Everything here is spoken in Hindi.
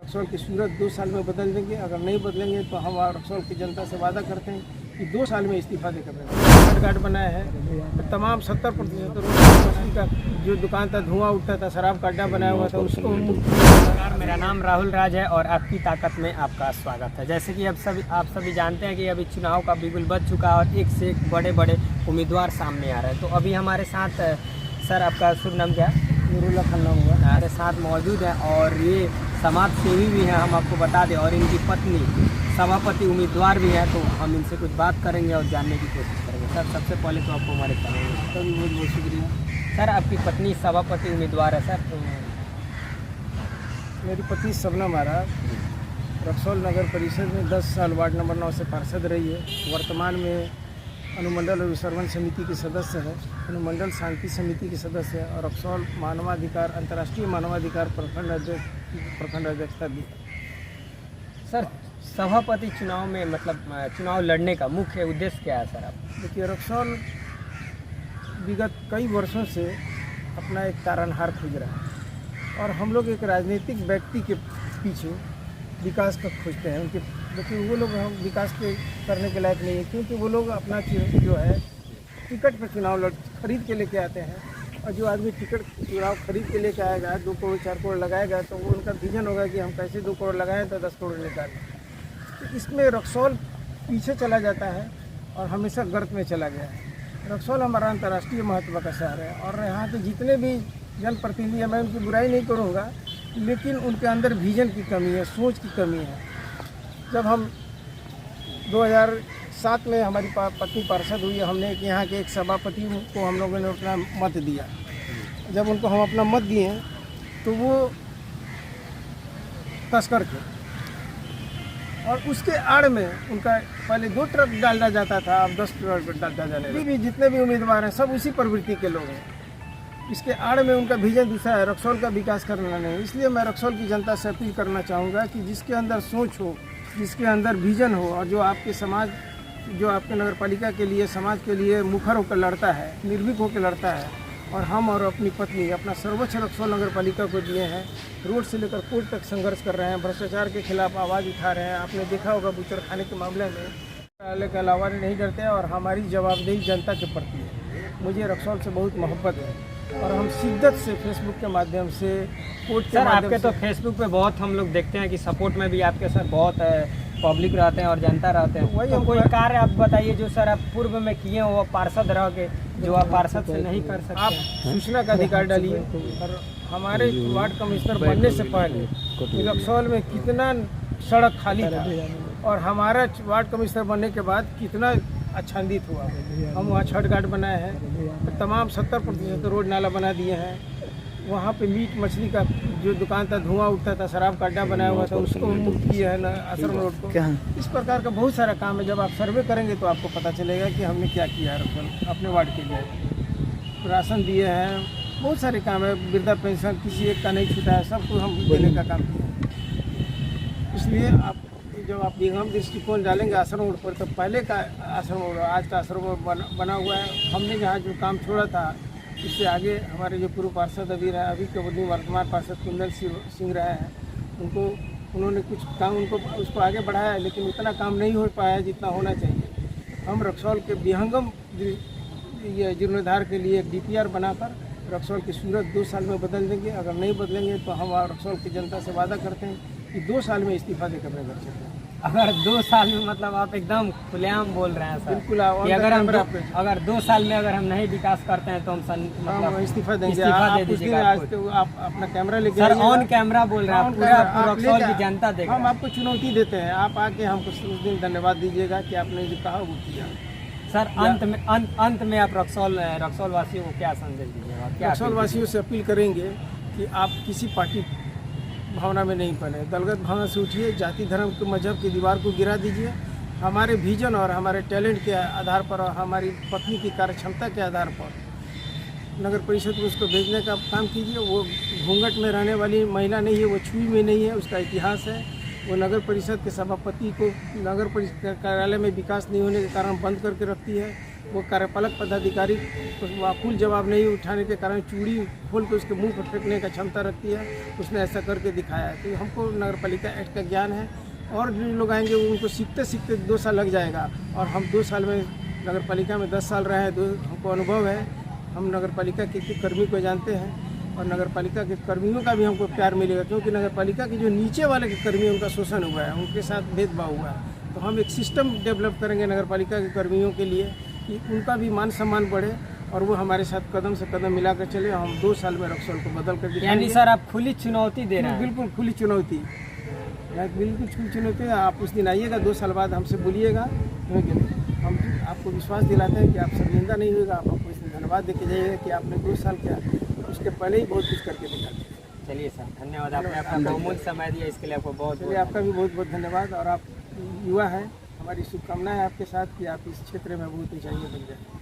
रक्सौल की सूरत 2 साल में बदल देंगे। अगर नहीं बदलेंगे तो हम रक्सौल की जनता से वादा करते हैं कि 2 साल में इस्तीफा देकर रहेंगे। कार्ड बनाया है तो तमाम 70% रोड का जो दुकान था, धुआं उठता था, शराब का अड्डा बनाया हुआ था, उसको नमस्कार, मेरा नाम राहुल राज है और आपकी ताकत में आपका स्वागत है। जैसे कि आप सभी जानते हैं कि अभी चुनाव का बिगुल बज चुका है और एक से एक बड़े बड़े उम्मीदवार सामने आ रहे हैं। तो अभी हमारे साथ सर, आपका शुभ नाम क्या है? नूरुल्लाह खन्ना हुआ हमारे साथ मौजूद हैं और ये समाज सेवी भी हैं, हम आपको बता दें, और इनकी पत्नी सभापति उम्मीदवार भी हैं। तो हम इनसे कुछ बात करेंगे और जानने की कोशिश करेंगे। सर, सबसे पहले तो आपको हमारे चैनल का भी बहुत बहुत शुक्रिया। सर, आपकी पत्नी सभापति उम्मीदवार है सर। तो मेरी पत्नी शबनम आरा रक्सौल नगर परिषद में 10 साल वार्ड नंबर 9 से पार्षद रही है। वर्तमान में अनुमंडल और विसर्जन समिति की सदस्य है, अनुमंडल शांति समिति की सदस्य है और रक्सौल मानवाधिकार अंतर्राष्ट्रीय मानवाधिकार प्रखंड अध्यक्षता भी है। सर, सभापति चुनाव में मतलब चुनाव लड़ने का मुख्य उद्देश्य क्या है सर? आप देखिए, रक्सौल विगत कई वर्षों से अपना एक तारनहार खोज रहा है और हम लोग एक राजनीतिक व्यक्ति के पीछे विकास का खोजते हैं। उनके देखिए, वो लोग हम विकास के करने के लायक नहीं है, क्योंकि वो लोग अपना जो है टिकट पर चुनाव खरीद के लेके आते हैं। और जो आदमी टिकट चुनाव खरीद के लेके आएगा, 2 करोड़ 4 करोड़ लगाएगा, तो वो उनका विजन होगा कि हम कैसे 2 करोड़ लगाएं तो 10 करोड़ निकालें। तो इसमें रक्सौल पीछे चला जाता है और हमेशा गर्त में चला गया है। रक्सौल हमारा अंतर्राष्ट्रीय महत्व का शहर है और यहाँ के जितने भी जनप्रतिनिधि हैं, मैं उनकी बुराई नहीं करूँगा, लेकिन उनके अंदर विजन की कमी है, सोच की कमी है। जब हम 2007 में हमारी पत्नी पार्षद हुई, हमने यहाँ के एक सभापति को हम लोगों ने अपना मत दिया। जब उनको हम अपना मत दिए तो वो तस्कर थे और उसके आड़ में उनका पहले 2 ट्रक डाला जाता था, अब 10 ट्रक डालता जाने लगा। भी जितने भी उम्मीदवार हैं सब उसी प्रवृत्ति के लोग हैं। इसके आड़ में उनका विजन दूसरा है, रक्सौल का विकास करना नहीं। इसलिए मैं रक्सौल की जनता से अपील करना चाहूँगा कि जिसके अंदर सोच हो, जिसके अंदर विजन हो और जो आपके समाज, जो आपके नगर पालिका के लिए, समाज के लिए मुखर होकर लड़ता है, निर्भीक होकर लड़ता है, और हम और अपनी पत्नी अपना सर्वोच्च रक्सौल नगर पालिका को दिए हैं। रोड से लेकर कोर्ट तक संघर्ष कर रहे हैं, भ्रष्टाचार के खिलाफ आवाज़ उठा रहे हैं। आपने देखा होगा बूचड़ खाने के मामले में के अलावा नहीं डरते और हमारी जवाबदेही जनता के प्रति है। मुझे रक्सौल से बहुत मोहब्बत है और हम शिद्दत से फेसबुक के माध्यम से, कोर्ट के माध्यम आपके तो फेसबुक पे बहुत हम लोग देखते हैं कि सपोर्ट में भी आपके सर बहुत पब्लिक रहते हैं और जनता रहते हैं। वही कोई कार्य आप बताइए जो सर आप पूर्व में किए हो, पार्षद रह के, जो आप पार्षद से नहीं कर सकते। आप सूचना का अधिकार डालिए और हमारे वार्ड कमिश्नर बनने से पहले रक्सौल में कितना सड़क खाली था और हमारा वार्ड कमिश्नर बनने के बाद कितना आच्छादित हुआ। हम वहाँ छठ घाट बनाए हैं, तमाम 70% रोड नाला बना दिए हैं। वहाँ पे मीट मछली का जो दुकान था, धुआं उठता था, शराब का अड्डा बनाया हुआ था, उसको मुक्त किया है ना आश्रम रोड को। इस प्रकार का बहुत सारा काम है। जब आप सर्वे करेंगे तो आपको पता चलेगा कि हमने क्या किया है रक्सौल अपने वार्ड के लिए। राशन दिए हैं, बहुत सारे काम है, वृद्धा पेंशन किसी एक का नहीं छूटा है, सबको हम देने का काम किया है। इसलिए आप जब आप विहंगम दृष्टिकोण डालेंगे आश्रम रोड पर, तो पहले का आश्रम रोड, आज का आश्रम रोड बना हुआ है। हमने जहाँ जो काम छोड़ा था, इससे आगे हमारे जो पूर्व पार्षद अभी के वर्तमान पार्षद कुंदन सिंह रहे हैं, उन्होंने कुछ काम उसको आगे बढ़ाया है, लेकिन उतना काम नहीं हो पाया है जितना होना चाहिए। हम रक्सौल के विहंगम जीर्णोद्धार के लिए एक DPR बनाकर रक्सौल की सूरत 2 साल में बदल देंगे। अगर नहीं बदलेंगे तो हम रक्सौल की जनता से वादा करते हैं कि 2 साल में इस्तीफा देकर अपने घर चलते हैं। अगर 2 साल में, मतलब आप एकदम खुलेआम बोल रहे हैं सर। बिल्कुल, अगर 2 साल में अगर हम नहीं विकास करते हैं तो हम मतलब इस्तीफा देंगे। दे दीजिएगा। आप अपना कैमरा लेके सर ऑन कैमरा बोल रहे हैं, पूरा रक्सौल की जनता देख। हम आपको चुनौती देते हैं, आप आके हमको उस दिन धन्यवाद दीजिएगा कि आपने जो कहा वो किया। सर अंत में आप रक्सौल वासियों को क्या संदेश दीजिएगा? रक्सौल वासियों से अपील करेंगे कि आप किसी पार्टी भावना में नहीं पड़े, दलगत भावना से उठिए, जाति धर्म के मजहब की दीवार को गिरा दीजिए। हमारे विजन और हमारे टैलेंट के आधार पर और हमारी पत्नी की कार्यक्षमता के आधार पर नगर परिषद को उसको भेजने का काम कीजिए। वो घूंघट में रहने वाली महिला नहीं है, वो छुई में नहीं है, उसका इतिहास है। वो नगर परिषद के सभापति को नगर परिषद कार्यालय में विकास नहीं होने के कारण बंद करके रखती है। वो कार्यपालक पदाधिकारी वाकुल जवाब नहीं उठाने के कारण चूड़ी खोल के उसके मुंह पर फेंकने का क्षमता रखती है, उसने ऐसा करके दिखाया। तो हमको नगर पालिका एक्ट का ज्ञान है, और जो लोग आएंगे उनको सीखते सीखते 2 साल लग जाएगा, और हम 2 साल में नगर पालिका में 10 साल रहे हैं, हमको अनुभव है। हम नगर पालिका के कर्मी को जानते हैं, और नगर पालिका के कर्मियों का भी हमको प्यार मिलेगा, क्योंकि नगर पालिका के जो नीचे वाले के कर्मी हैं उनका शोषण हुआ है, उनके साथ भेदभाव हुआ है। तो हम एक सिस्टम डेवलप करेंगे नगर पालिका के कर्मियों के लिए कि उनका भी मान सम्मान बढ़े, और वो हमारे साथ कदम से कदम मिलाकर चले। हम 2 साल में रक्सौल को बदल कर दिखाएंगे। यानी सर आप खुली चुनौती दे रहे हैं? बिल्कुल खुली चुनौती, बिल्कुल खुली चुनौती है। आप उस दिन आइएगा, 2 साल बाद हमसे बोलिएगा, हम आपको विश्वास दिलाते हैं कि आप शर्मिंदा नहीं होगा। आप हमको इसमें धन्यवाद देके जाइएगा कि आपने 2 साल किया, उसके पहले ही बहुत कुछ करके दिखा दिया। चलिए सर, धन्यवाद, आपने अपना बहुमूल्य समय दिया, इसके लिए आपको बहुत चलिए, आपका भी बहुत बहुत धन्यवाद। और आप युवा हैं, हमारी शुभकामनाएं आपके साथ कि आप इस क्षेत्र में बहुत ऊंचाइयां बन जाए।